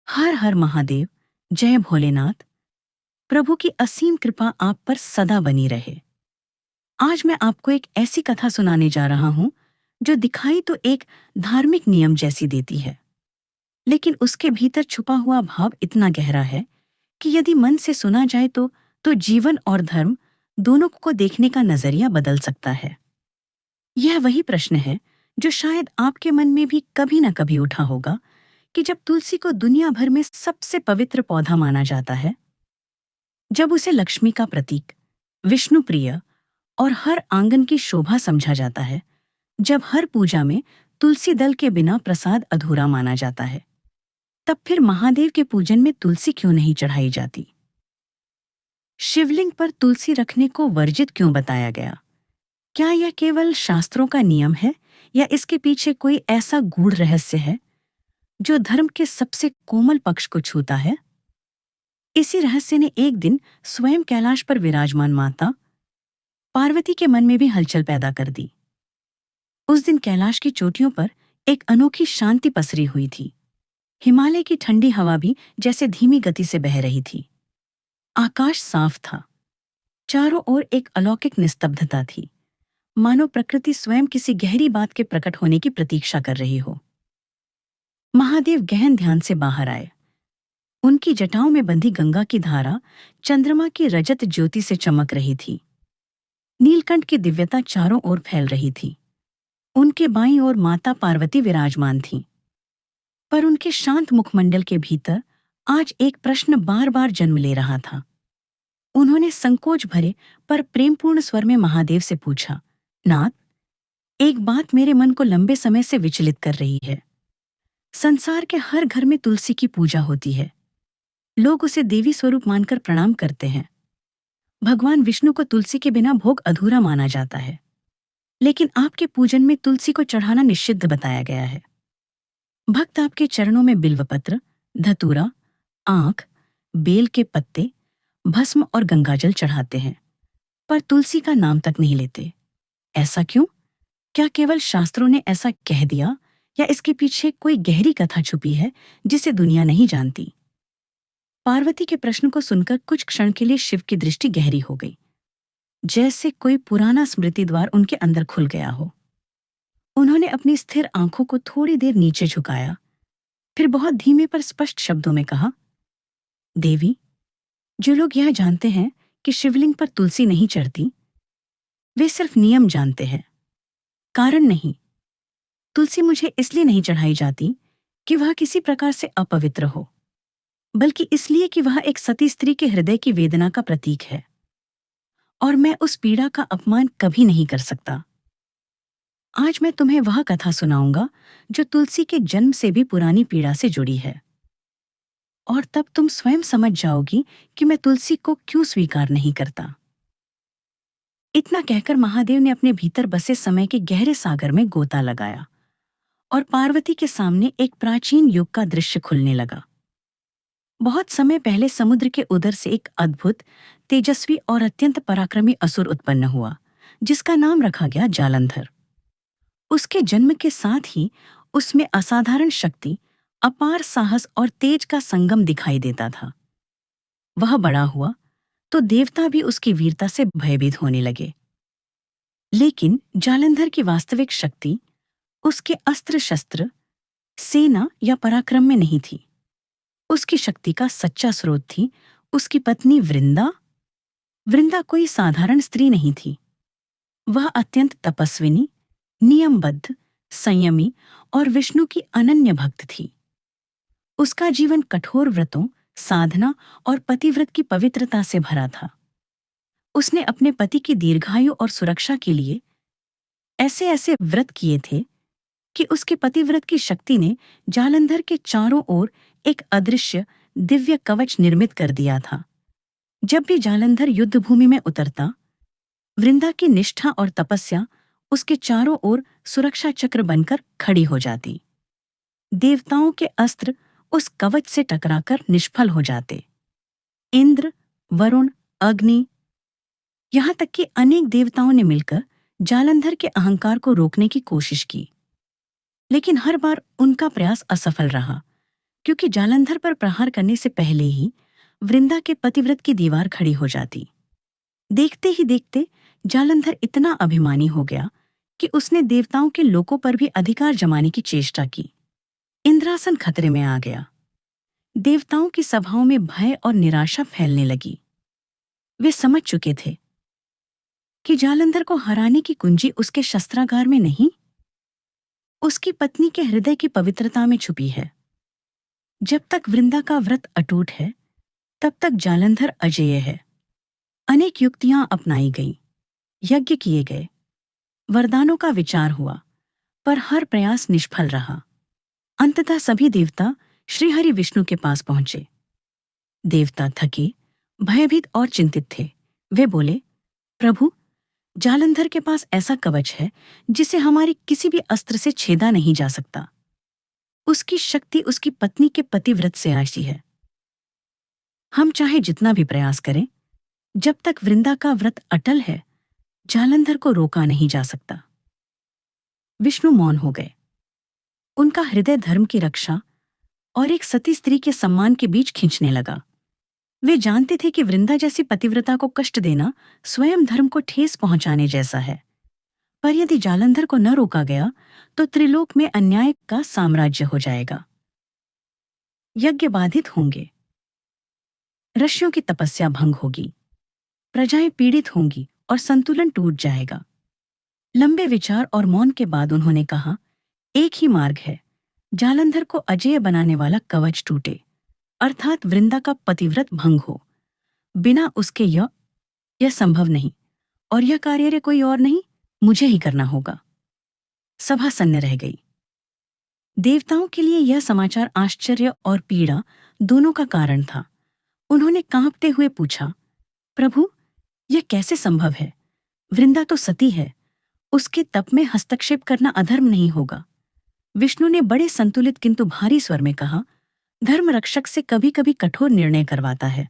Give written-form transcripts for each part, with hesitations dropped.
हर हर महादेव। जय भोलेनाथ। प्रभु की असीम कृपा आप पर सदा बनी रहे। आज मैं आपको एक ऐसी कथा सुनाने जा रहा हूं जो दिखाई तो एक धार्मिक नियम जैसी देती है, लेकिन उसके भीतर छुपा हुआ भाव इतना गहरा है कि यदि मन से सुना जाए तो जीवन और धर्म दोनों को देखने का नजरिया बदल सकता है। यह वही प्रश्न है जो शायद आपके मन में भी कभी न कभी उठा होगा कि जब तुलसी को दुनिया भर में सबसे पवित्र पौधा माना जाता है, जब उसे लक्ष्मी का प्रतीक, विष्णु प्रिय और हर आंगन की शोभा समझा जाता है, जब हर पूजा में तुलसी दल के बिना प्रसाद अधूरा माना जाता है, तब फिर महादेव के पूजन में तुलसी क्यों नहीं चढ़ाई जाती? शिवलिंग पर तुलसी रखने को वर्जित क्यों बताया गया? क्या यह केवल शास्त्रों का नियम है या इसके पीछे कोई ऐसा गूढ़ रहस्य है जो धर्म के सबसे कोमल पक्ष को छूता है? इसी रहस्य ने एक दिन स्वयं कैलाश पर विराजमान माता पार्वती के मन में भी हलचल पैदा कर दी। उस दिन कैलाश की चोटियों पर एक अनोखी शांति पसरी हुई थी। हिमालय की ठंडी हवा भी जैसे धीमी गति से बह रही थी। आकाश साफ था। चारों ओर एक अलौकिक निस्तब्धता थी, मानो प्रकृति स्वयं किसी गहरी बात के प्रकट होने की प्रतीक्षा कर रही हो। महादेव गहन ध्यान से बाहर आए। उनकी जटाओं में बंधी गंगा की धारा चंद्रमा की रजत ज्योति से चमक रही थी। नीलकंठ की दिव्यता चारों ओर फैल रही थी। उनके बाईं ओर माता पार्वती विराजमान थीं। पर उनके शांत मुखमंडल के भीतर आज एक प्रश्न बार बार जन्म ले रहा था। उन्होंने संकोच भरे पर प्रेमपूर्ण स्वर में महादेव से पूछा, नाथ, एक बात मेरे मन को लंबे समय से विचलित कर रही है। संसार के हर घर में तुलसी की पूजा होती है। लोग उसे देवी स्वरूप मानकर प्रणाम करते हैं। भगवान विष्णु को तुलसी के बिना भोग अधूरा माना जाता है, लेकिन आपके पूजन में तुलसी को चढ़ाना निषिद्ध बताया गया है। भक्त आपके चरणों में बिल्वपत्र, धतूरा, आंख, बेल के पत्ते, भस्म और गंगाजल चढ़ाते हैं, पर तुलसी का नाम तक नहीं लेते। ऐसा क्यों? क्या केवल शास्त्रों ने ऐसा कह दिया या इसके पीछे कोई गहरी कथा छुपी है जिसे दुनिया नहीं जानती? पार्वती के प्रश्न को सुनकर कुछ क्षण के लिए शिव की दृष्टि गहरी हो गई, जैसे कोई पुराना स्मृति द्वार उनके अंदर खुल गया हो। उन्होंने अपनी स्थिर आंखों को थोड़ी देर नीचे झुकाया, फिर बहुत धीमे पर स्पष्ट शब्दों में कहा, देवी, जो लोग यह जानते हैं कि शिवलिंग पर तुलसी नहीं चढ़ती, वे सिर्फ नियम जानते हैं, कारण नहीं। तुलसी मुझे इसलिए नहीं चढ़ाई जाती कि वह किसी प्रकार से अपवित्र हो, बल्कि इसलिए कि वह एक सती स्त्री के हृदय की वेदना का प्रतीक है, और मैं उस पीड़ा का अपमान कभी नहीं कर सकता। आज मैं तुम्हें वह कथा सुनाऊंगा जो तुलसी के जन्म से भी पुरानी पीड़ा से जुड़ी है, और तब तुम स्वयं समझ जाओगी कि मैं तुलसी को क्यों स्वीकार नहीं करता। इतना कहकर महादेव ने अपने भीतर बसे समय के गहरे सागर में गोता लगाया और पार्वती के सामने एक प्राचीन युग का दृश्य खुलने लगा। बहुत समय पहले समुद्र के उदर से एक अद्भुत, तेजस्वी और अत्यंत पराक्रमी असुर उत्पन्न हुआ, जिसका नाम रखा गया जालंधर। उसके जन्म के साथ ही उसमें असाधारण शक्ति, अपार साहस और तेज का संगम दिखाई देता था। वह बड़ा हुआ तो देवता भी उसकी वीरता से भयभीत होने लगे। लेकिन जालंधर की वास्तविक शक्ति उसके अस्त्र शस्त्र, सेना या पराक्रम में नहीं थी। उसकी शक्ति का सच्चा स्रोत थी उसकी पत्नी वृंदा। वृंदा कोई साधारण स्त्री नहीं थी। वह अत्यंत तपस्विनी, नियमबद्ध, संयमी और विष्णु की अनन्य भक्त थी। उसका जीवन कठोर व्रतों, साधना और पतिव्रत की पवित्रता से भरा था। उसने अपने पति की दीर्घायु और सुरक्षा के लिए ऐसे ऐसे व्रत किए थे कि उसके पतिव्रत की शक्ति ने जालंधर के चारों ओर एक अदृश्य दिव्य कवच निर्मित कर दिया था। जब भी जालंधर युद्ध भूमि में उतरता, वृंदा की निष्ठा और तपस्या उसके चारों ओर सुरक्षा चक्र बनकर खड़ी हो जाती। देवताओं के अस्त्र उस कवच से टकराकर निष्फल हो जाते। इंद्र, वरुण, अग्नि, यहाँ तक कि अनेक देवताओं ने मिलकर जालंधर के अहंकार को रोकने की कोशिश की, लेकिन हर बार उनका प्रयास असफल रहा, क्योंकि जालंधर पर प्रहार करने से पहले ही वृंदा के पतिव्रत की दीवार खड़ी हो जाती। देखते ही देखते जालंधर इतना अभिमानी हो गया कि उसने देवताओं के लोकों पर भी अधिकार जमाने की चेष्टा की। इंद्रासन खतरे में आ गया। देवताओं की सभाओं में भय और निराशा फैलने लगी। वे समझ चुके थे कि जालंधर को हराने की कुंजी उसके शस्त्रागार में नहीं, उसकी पत्नी के हृदय की पवित्रता में छुपी है। जब तक वृंदा का व्रत अटूट है, तब तक जालंधर अजेय है। अनेक युक्तियां अपनाई गईं, यज्ञ किए गए, वरदानों का विचार हुआ, पर हर प्रयास निष्फल रहा। अंततः सभी देवता श्रीहरि विष्णु के पास पहुंचे। देवता थके, भयभीत और चिंतित थे। वे बोले, प्रभु, जालंधर के पास ऐसा कवच है जिसे हमारी किसी भी अस्त्र से छेदा नहीं जा सकता। उसकी शक्ति उसकी पत्नी के पतिव्रत से आशी है। हम चाहे जितना भी प्रयास करें, जब तक वृंदा का व्रत अटल है, जालंधर को रोका नहीं जा सकता। विष्णु मौन हो गए। उनका हृदय धर्म की रक्षा और एक सती स्त्री के सम्मान के बीच खिंचने लगा। वे जानते थे कि वृंदा जैसी पतिव्रता को कष्ट देना स्वयं धर्म को ठेस पहुंचाने जैसा है। पर यदि जालंधर को न रोका गया तो त्रिलोक में अन्याय का साम्राज्य हो जाएगा। यज्ञ बाधित होंगे, ऋषियों की तपस्या भंग होगी, प्रजाएं पीड़ित होंगी और संतुलन टूट जाएगा। लंबे विचार और मौन के बाद उन्होंने कहा, एक ही मार्ग है, जालंधर को अजेय बनाने वाला कवच टूटे, अर्थात वृंदा का पतिव्रत भंग हो। बिना उसके यह संभव नहीं, और यह कार्य कोई और नहीं, मुझे ही करना होगा। सभा सन्न रह गई। देवताओं के लिए यह समाचार आश्चर्य और पीड़ा दोनों का कारण था। उन्होंने कांपते हुए पूछा, प्रभु, यह कैसे संभव है? वृंदा तो सती है, उसके तप में हस्तक्षेप करना अधर्म नहीं होगा। विष्णु ने बड़े संतुलित किंतु भारी स्वर में कहा, धर्म रक्षक से कभी कभी कठोर निर्णय करवाता है।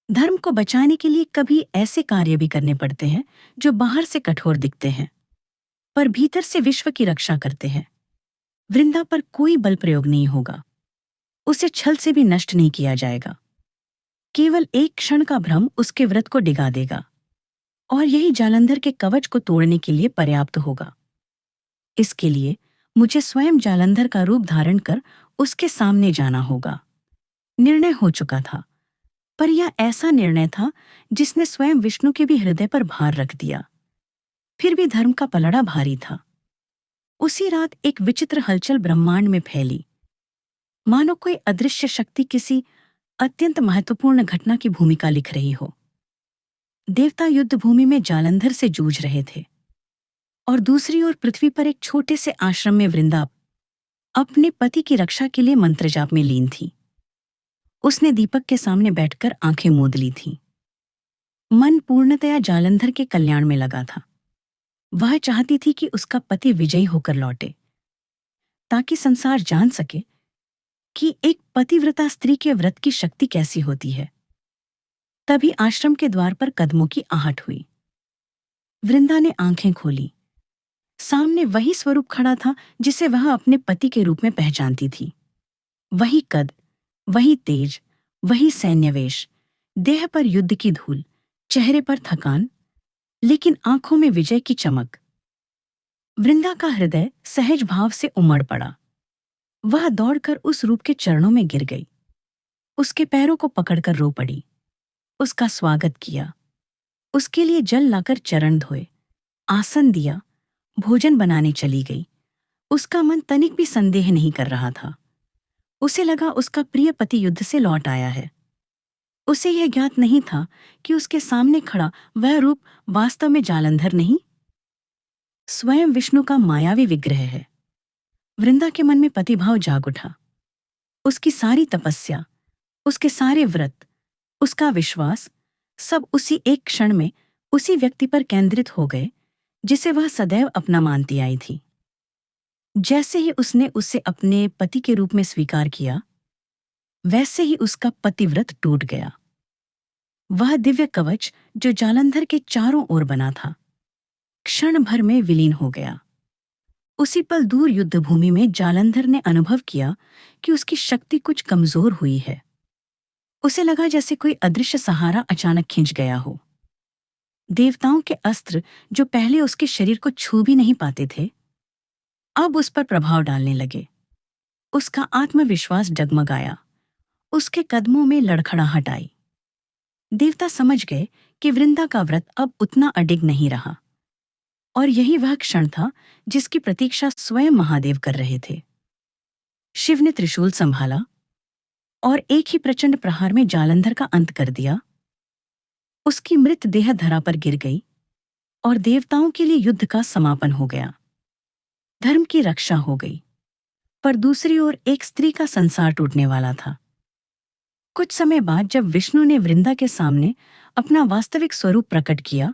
धर्म को बचाने के लिए कभी ऐसे कार्य भी करने पड़ते हैं जो बाहर से कठोर दिखते हैं, पर भीतर से विश्व की रक्षा करते हैं। वृंदा पर कोई बल प्रयोग नहीं होगा, उसे छल से भी नष्ट नहीं किया जाएगा। केवल एक क्षण का भ्रम उसके व्रत को डिगा देगा, और यही जालंधर के कवच को तोड़ने के लिए पर्याप्त होगा। इसके लिए मुझे स्वयं जालंधर का रूप धारण कर उसके सामने जाना होगा। निर्णय हो चुका था, पर यह ऐसा निर्णय था जिसने स्वयं विष्णु के भी हृदय पर भार रख दिया। फिर भी धर्म का पलड़ा भारी था। उसी रात एक विचित्र हलचल ब्रह्मांड में फैली, मानो कोई अदृश्य शक्ति किसी अत्यंत महत्वपूर्ण घटना की भूमिका लिख रही हो। देवता युद्ध भूमि में जालंधर से जूझ रहे थे, और दूसरी ओर पृथ्वी पर एक छोटे से आश्रम में वृंदा अपने पति की रक्षा के लिए मंत्र जाप में लीन थी। उसने दीपक के सामने बैठकर आंखें मूंद ली थीं। मन पूर्णतया जालंधर के कल्याण में लगा था। वह चाहती थी कि उसका पति विजयी होकर लौटे, ताकि संसार जान सके कि एक पतिव्रता स्त्री के व्रत की शक्ति कैसी होती है। तभी आश्रम के द्वार पर कदमों की आहट हुई। वृंदा ने आंखें खोली। सामने वही स्वरूप खड़ा था जिसे वह अपने पति के रूप में पहचानती थी। वही कद, वही तेज, वही सैन्यवेश, देह पर युद्ध की धूल, चेहरे पर थकान, लेकिन आंखों में विजय की चमक। वृंदा का हृदय सहज भाव से उमड़ पड़ा। वह दौड़कर उस रूप के चरणों में गिर गई, उसके पैरों को पकड़कर रो पड़ी, उसका स्वागत किया, उसके लिए जल लाकर चरण धोए, आसन दिया, भोजन बनाने चली गई। उसका मन तनिक भी संदेह नहीं कर रहा था। उसे लगा उसका प्रिय पति युद्ध से लौट आया है। उसे यह ज्ञात नहीं था कि उसके सामने खड़ा वह रूप वास्तव में जालंधर नहीं, स्वयं विष्णु का मायावी विग्रह है। वृंदा के मन में पतिभाव जाग उठा। उसकी सारी तपस्या, उसके सारे व्रत, उसका विश्वास, सब उसी एक क्षण में उसी व्यक्ति पर केंद्रित हो गए जिसे वह सदैव अपना मानती आई थी। जैसे ही उसने उसे अपने पति के रूप में स्वीकार किया, वैसे ही उसका पतिव्रत टूट गया। वह दिव्य कवच जो जालंधर के चारों ओर बना था, क्षण भर में विलीन हो गया। उसी पल दूर युद्ध भूमि में जालंधर ने अनुभव किया कि उसकी शक्ति कुछ कमजोर हुई है। उसे लगा जैसे कोई अदृश्य सहारा अचानक खिंच गया हो। देवताओं के अस्त्र, जो पहले उसके शरीर को छू भी नहीं पाते थे, अब उस पर प्रभाव डालने लगे। उसका आत्मविश्वास डगमगाया, उसके कदमों में लड़खड़ाहट आई। देवता समझ गए कि वृंदा का व्रत अब उतना अडिग नहीं रहा, और यही वह क्षण था जिसकी प्रतीक्षा स्वयं महादेव कर रहे थे। शिव ने त्रिशूल संभाला और एक ही प्रचंड प्रहार में जालंधर का अंत कर दिया। उसकी मृत देह धरा पर गिर गई और देवताओं के लिए युद्ध का समापन हो गया। धर्म की रक्षा हो गई, पर दूसरी ओर एक स्त्री का संसार टूटने वाला था। कुछ समय बाद जब विष्णु ने वृंदा के सामने अपना वास्तविक स्वरूप प्रकट किया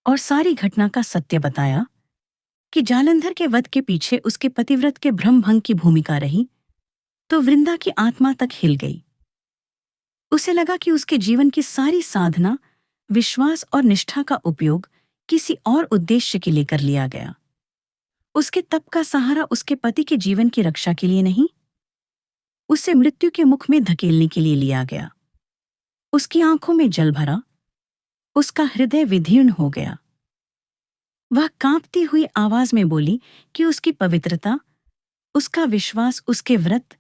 और सारी घटना का सत्य बताया कि जालंधर के वध के पीछे उसके पतिव्रत के भ्रमभंग की भूमिका रही, तो वृंदा की आत्मा तक हिल गई। उसे लगा कि उसके जीवन की सारी साधना, विश्वास और निष्ठा का उपयोग किसी और उद्देश्य के लिए कर लिया गया। उसके तप का सहारा उसके पति के जीवन की रक्षा के लिए नहीं, उसे मृत्यु के मुख में धकेलने के लिए लिया गया। उसकी आंखों में जल भरा, उसका हृदय विदीर्ण हो गया। वह कांपती हुई आवाज में बोली कि उसकी पवित्रता, उसका विश्वास, उसके व्रत,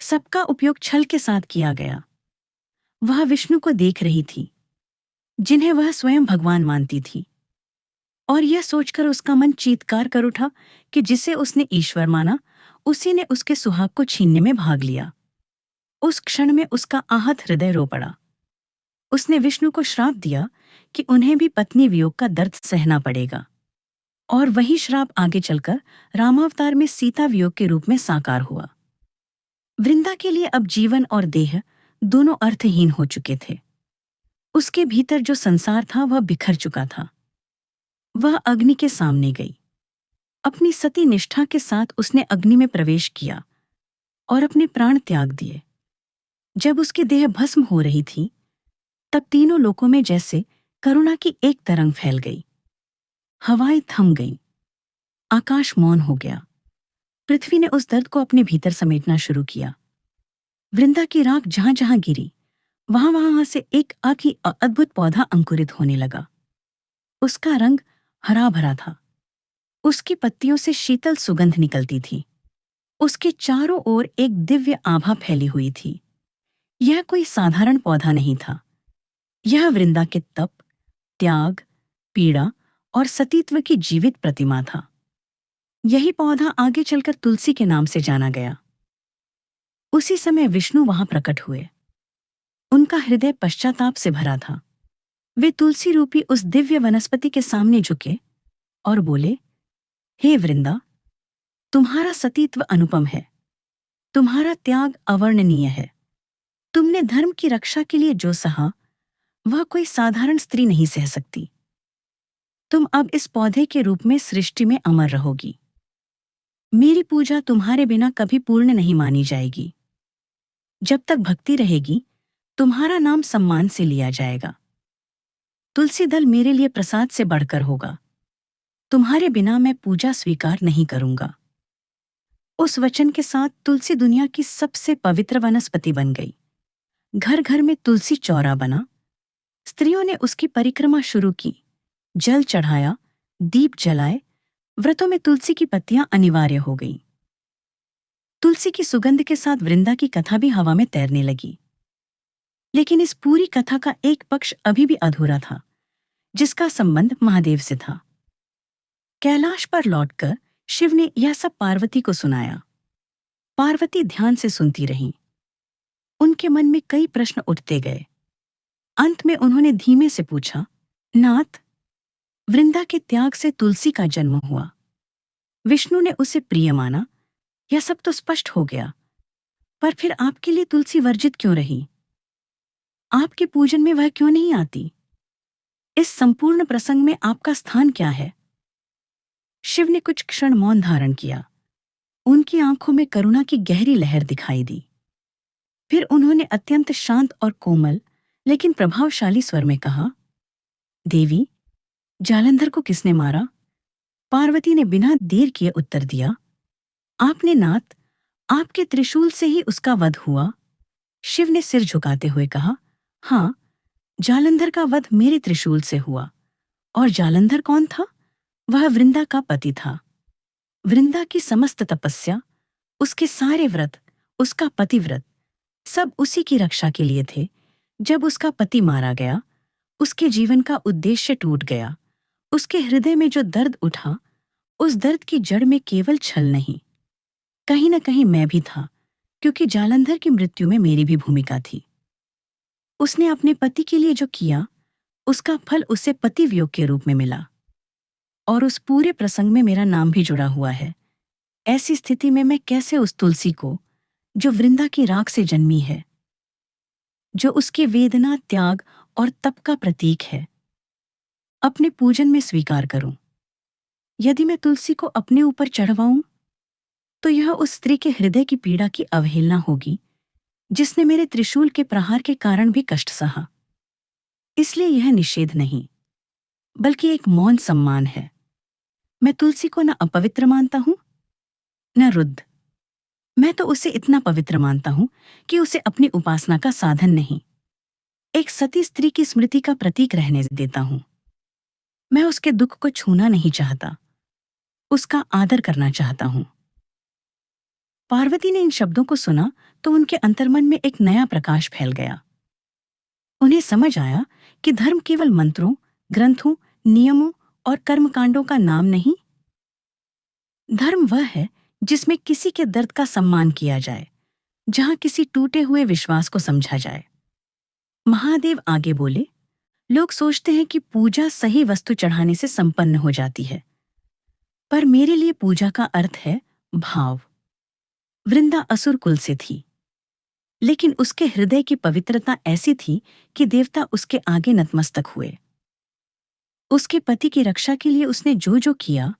सबका उपयोग छल के साथ किया गया। वह विष्णु को देख रही थी, जिन्हें वह स्वयं भगवान मानती थी, और यह सोचकर उसका मन चीत्कार कर उठा कि जिसे उसने ईश्वर माना, उसी ने उसके सुहाग को छीनने में भाग लिया। उस क्षण में उसका आहत हृदय रो पड़ा। उसने विष्णु को श्राप दिया कि उन्हें भी पत्नी वियोग का दर्द सहना पड़ेगा, और वही श्राप आगे चलकर रामावतार में सीता वियोग के रूप में साकार हुआ। वृंदा के लिए अब जीवन और देह दोनों अर्थहीन हो चुके थे। उसके भीतर जो संसार था वह बिखर चुका था। वह अग्नि के सामने गई। अपनी सती निष्ठा के साथ उसने अग्नि में प्रवेश किया और अपने प्राण त्याग दिए। जब उसकी देह भस्म हो रही थी, तब तीनों लोकों में जैसे करुणा की एक तरंग फैल गई। हवाएं थम गईं, आकाश मौन हो गया। पृथ्वी ने उस दर्द को अपने भीतर समेटना शुरू किया। वृंदा की राख जहां जहां गिरी, वहां वहां से एक अद्भुत पौधा अंकुरित होने लगा। उसका रंग हरा भरा था, उसकी पत्तियों से शीतल सुगंध निकलती थी, उसके चारों ओर एक दिव्य आभा फैली हुई थी। यह कोई साधारण पौधा नहीं था, यह वृंदा के तप, त्याग, पीड़ा और सतीत्व की जीवित प्रतिमा था। यही पौधा आगे चलकर तुलसी के नाम से जाना गया। उसी समय विष्णु वहां प्रकट हुए। उनका हृदय पश्चाताप से भरा था। वे तुलसी रूपी उस दिव्य वनस्पति के सामने झुके और बोले, हे वृंदा, तुम्हारा सतीत्व अनुपम है, तुम्हारा त्याग अवर्णनीय है। तुमने धर्म की रक्षा के लिए जो सहा, वह कोई साधारण स्त्री नहीं सह सकती। तुम अब इस पौधे के रूप में सृष्टि में अमर रहोगी। मेरी पूजा तुम्हारे बिना कभी पूर्ण नहीं मानी जाएगी। जब तक भक्ति रहेगी, तुम्हारा नाम सम्मान से लिया जाएगा। तुलसी दल मेरे लिए प्रसाद से बढ़कर होगा। तुम्हारे बिना मैं पूजा स्वीकार नहीं करूंगा। उस वचन के साथ तुलसी दुनिया की सबसे पवित्र वनस्पति बन गई। घर घर में तुलसी चौरा बना। स्त्रियों ने उसकी परिक्रमा शुरू की, जल चढ़ाया, दीप जलाए। व्रतों में तुलसी की पत्तियां अनिवार्य हो गईं। तुलसी की सुगंध के साथ वृंदा की कथा भी हवा में तैरने लगी। लेकिन इस पूरी कथा का एक पक्ष अभी भी अधूरा था, जिसका संबंध महादेव से था। कैलाश पर लौटकर शिव ने यह सब पार्वती को सुनाया। पार्वती ध्यान से सुनती रहीं। उनके मन में कई प्रश्न उठते गए। अंत में उन्होंने धीमे से पूछा, नाथ, वृंदा के त्याग से तुलसी का जन्म हुआ। विष्णु ने उसे प्रिय माना, यह सब तो स्पष्ट हो गया, पर फिर आपके लिए तुलसी वर्जित क्यों रही? आपके पूजन में वह क्यों नहीं आती? इस संपूर्ण प्रसंग में आपका स्थान क्या है? शिव ने कुछ क्षण मौन धारण किया। उनकी आंखों में करुणा की गहरी लहर दिखाई दी। फिर उन्होंने अत्यंत शांत और कोमल लेकिन प्रभावशाली स्वर में कहा, देवी, जालंधर को किसने मारा? पार्वती ने बिना देर किए उत्तर दिया, आपने नाथ, आपके त्रिशूल से ही उसका वध हुआ। शिव ने सिर झुकाते हुए कहा, हाँ, जालंधर का वध मेरे त्रिशूल से हुआ। और जालंधर कौन था? वह वृंदा का पति था। वृंदा की समस्त तपस्या, उसके सारे व्रत, उसका पतिव्रत, सब उसी की रक्षा के लिए थे। जब उसका पति मारा गया, उसके जीवन का उद्देश्य टूट गया। उसके हृदय में जो दर्द उठा, उस दर्द की जड़ में केवल छल नहीं, कहीं न कहीं मैं भी था, क्योंकि जालंधर की मृत्यु में मेरी भी भूमिका थी। उसने अपने पति के लिए जो किया, उसका फल उसे पति वियोग के रूप में मिला। और उस पूरे प्रसंग में मेरा नाम भी जुड़ा हुआ है। ऐसी स्थिति में मैं कैसे उस तुलसी को, जो वृंदा की राख से जन्मी है, जो उसके वेदना, त्याग और तप का प्रतीक है, अपने पूजन में स्वीकार करूं? यदि मैं तुलसी को अपने ऊपर चढ़वाऊं, तो यह उस स्त्री के हृदय की पीड़ा की अवहेलना होगी, जिसने मेरे त्रिशूल के प्रहार के कारण भी कष्ट सहा। इसलिए यह निषेध नहीं, बल्कि एक मौन सम्मान है। मैं तुलसी को न अपवित्र मानता हूं, न रुद्ध। मैं तो उसे इतना पवित्र मानता हूं कि उसे अपनी उपासना का साधन नहीं, एक सती स्त्री की स्मृति का प्रतीक रहने देता हूं। मैं उसके दुख को छूना नहीं चाहता, उसका आदर करना चाहता हूं। पार्वती ने इन शब्दों को सुना तो उनके अंतर्मन में एक नया प्रकाश फैल गया। उन्हें समझ आया कि धर्म केवल मंत्रों, ग्रंथों, नियमों और कर्मकांडों का नाम नहीं। धर्म वह है जिसमें किसी के दर्द का सम्मान किया जाए, जहां किसी टूटे हुए विश्वास को समझा जाए। महादेव आगे बोले, लोग सोचते हैं कि पूजा सही वस्तु चढ़ाने से संपन्न हो जाती है, पर मेरे लिए पूजा का अर्थ है भाव। वृंदा असुर कुल से थी, लेकिन उसके हृदय की पवित्रता ऐसी थी कि देवता उसके आगे नतमस्तक हुए। उसके पति की रक्षा के लिए उसने जो जो किया,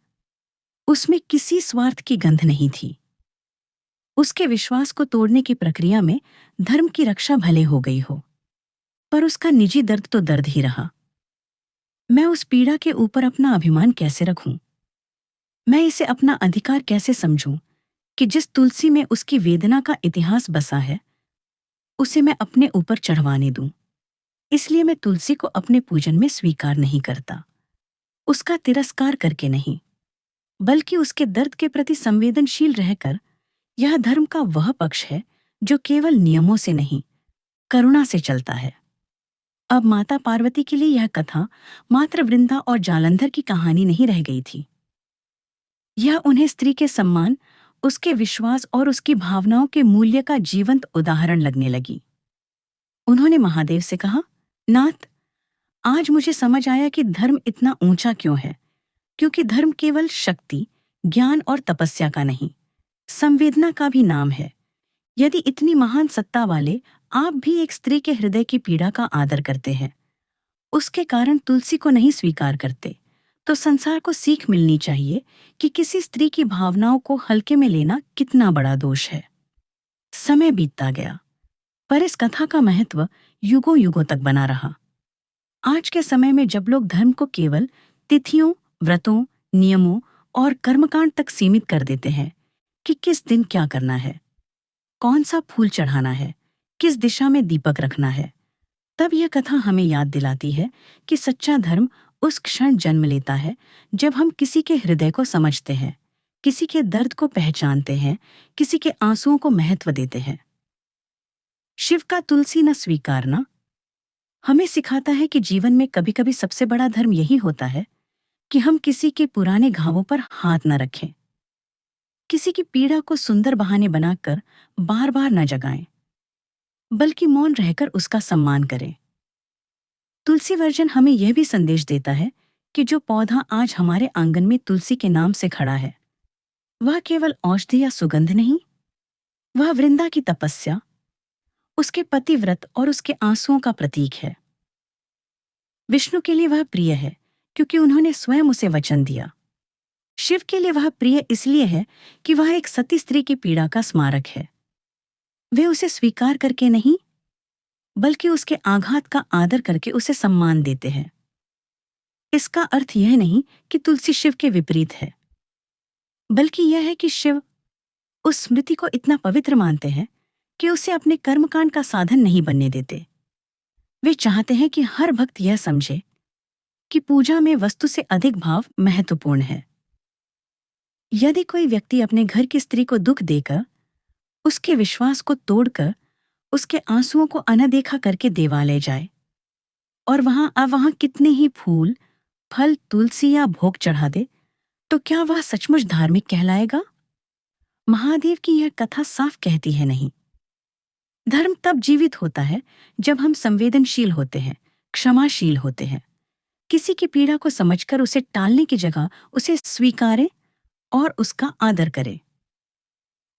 उसमें किसी स्वार्थ की गंध नहीं थी। उसके विश्वास को तोड़ने की प्रक्रिया में धर्म की रक्षा भले हो गई हो, पर उसका निजी दर्द तो दर्द ही रहा। मैं उस पीड़ा के ऊपर अपना अभिमान कैसे रखूं? मैं इसे अपना अधिकार कैसे समझूं कि जिस तुलसी में उसकी वेदना का इतिहास बसा है, उसे मैं अपने ऊपर चढ़वाने दूं? इसलिए मैं तुलसी को अपने पूजन में स्वीकार नहीं करता, उसका तिरस्कार करके नहीं, बल्कि उसके दर्द के प्रति संवेदनशील रहकर। यह धर्म का वह पक्ष है जो केवल नियमों से नहीं, करुणा से चलता है। अब माता पार्वती के लिए यह कथा मात्र वृंदा और जालंधर की कहानी नहीं रह गई थी। यह उन्हें स्त्री के सम्मान, उसके विश्वास और उसकी भावनाओं के मूल्य का जीवंत उदाहरण लगने लगी। उन्होंने महादेव से कहा, नाथ, आज मुझे समझ आया कि धर्म इतना ऊंचा क्यों है, क्योंकि धर्म केवल शक्ति, ज्ञान और तपस्या का नहीं, संवेदना का भी नाम है। यदि इतनी महान सत्ता वाले आप भी एक स्त्री के हृदय की पीड़ा का आदर करते हैं, उसके कारण तुलसी को नहीं स्वीकार करते, तो संसार को सीख मिलनी चाहिए कि किसी स्त्री की भावनाओं को हल्के में लेना कितना बड़ा दोष है। समय बीतता गया, पर इस कथा का महत्व युगों युगों तक बना रहा। आज के समय में जब लोग धर्म को केवल तिथियों, व्रतों, नियमों और कर्मकांड तक सीमित कर देते हैं कि किस दिन क्या करना है, कौन सा फूल चढ़ाना है, किस दिशा में दीपक रखना है, तब यह कथा हमें याद दिलाती है कि सच्चा धर्म उस क्षण जन्म लेता है जब हम किसी के हृदय को समझते हैं, किसी के दर्द को पहचानते हैं, किसी के आंसुओं को महत्व देते हैं। शिव का तुलसी न स्वीकारना हमें सिखाता है कि जीवन में कभी-कभी सबसे बड़ा धर्म यही होता है कि हम किसी के पुराने घावों पर हाथ न रखें, किसी की पीड़ा को सुंदर बहाने बनाकर बार बार न जगाएं, बल्कि मौन रहकर उसका सम्मान करें। तुलसी वर्जन हमें यह भी संदेश देता है कि जो पौधा आज हमारे आंगन में तुलसी के नाम से खड़ा है, वह केवल औषधि या सुगंध नहीं, वह वृंदा की तपस्या, उसके पतिव्रत और उसके आंसुओं का प्रतीक है। विष्णु के लिए वह प्रिय है क्योंकि उन्होंने स्वयं उसे वचन दिया। शिव के लिए वह प्रिय इसलिए है कि वह एक सती स्त्री की पीड़ा का स्मारक है। वे उसे स्वीकार करके नहीं, बल्कि उसके आघात का आदर करके उसे सम्मान देते हैं। इसका अर्थ यह नहीं कि तुलसी शिव के विपरीत है, बल्कि यह है कि शिव उस स्मृति को इतना पवित्र मानते हैं कि उसे अपने कर्मकांड का साधन नहीं बनने देते। वे चाहते हैं कि हर भक्त यह समझे कि पूजा में वस्तु से अधिक भाव महत्वपूर्ण है। यदि कोई व्यक्ति अपने घर की स्त्री को दुख देकर, उसके विश्वास को तोड़कर, उसके आंसुओं को अनदेखा करके देवालय जाए और वहां कितने ही फूल, फल, तुलसी या भोग चढ़ा दे, तो क्या वह सचमुच धार्मिक कहलाएगा? महादेव की यह कथा साफ कहती है नहीं। धर्म तब जीवित होता है जब हम संवेदनशील होते हैं, क्षमाशील होते हैं, किसी की पीड़ा को समझकर उसे टालने की जगह उसे स्वीकारें और उसका आदर करें।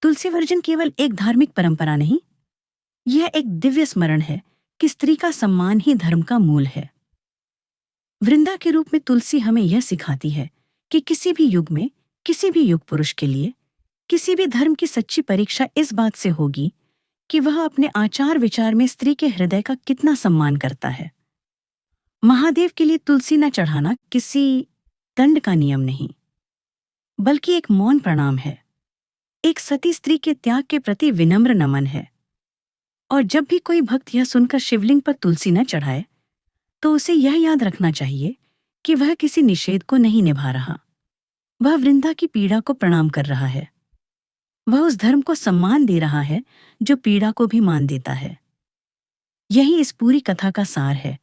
तुलसी वर्जन केवल एक धार्मिक परंपरा नहीं, यह एक दिव्य स्मरण है कि स्त्री का सम्मान ही धर्म का मूल है। वृंदा के रूप में तुलसी हमें यह सिखाती है कि किसी भी युग में, किसी भी युग पुरुष के लिए, किसी भी धर्म की सच्ची परीक्षा इस बात से होगी कि वह अपने आचार विचार में स्त्री के हृदय का कितना सम्मान करता है। महादेव के लिए तुलसी न चढ़ाना किसी दंड का नियम नहीं, बल्कि एक मौन प्रणाम है, एक सती स्त्री के त्याग के प्रति विनम्र नमन है। और जब भी कोई भक्त यह सुनकर शिवलिंग पर तुलसी न चढ़ाए, तो उसे यह याद रखना चाहिए कि वह किसी निषेध को नहीं निभा रहा, वह वृंदा की पीड़ा को प्रणाम कर रहा है। वह उस धर्म को सम्मान दे रहा है जो पीड़ा को भी मान देता है। यही इस पूरी कथा का सार है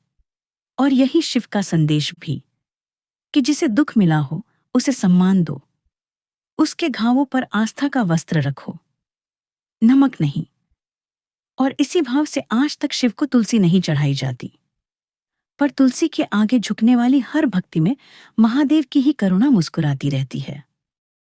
और यही शिव का संदेश भी, कि जिसे दुख मिला हो उसे सम्मान दो, उसके घावों पर आस्था का वस्त्र रखो, नमक नहीं। और इसी भाव से आज तक शिव को तुलसी नहीं चढ़ाई जाती, पर तुलसी के आगे झुकने वाली हर भक्ति में महादेव की ही करुणा मुस्कुराती रहती है।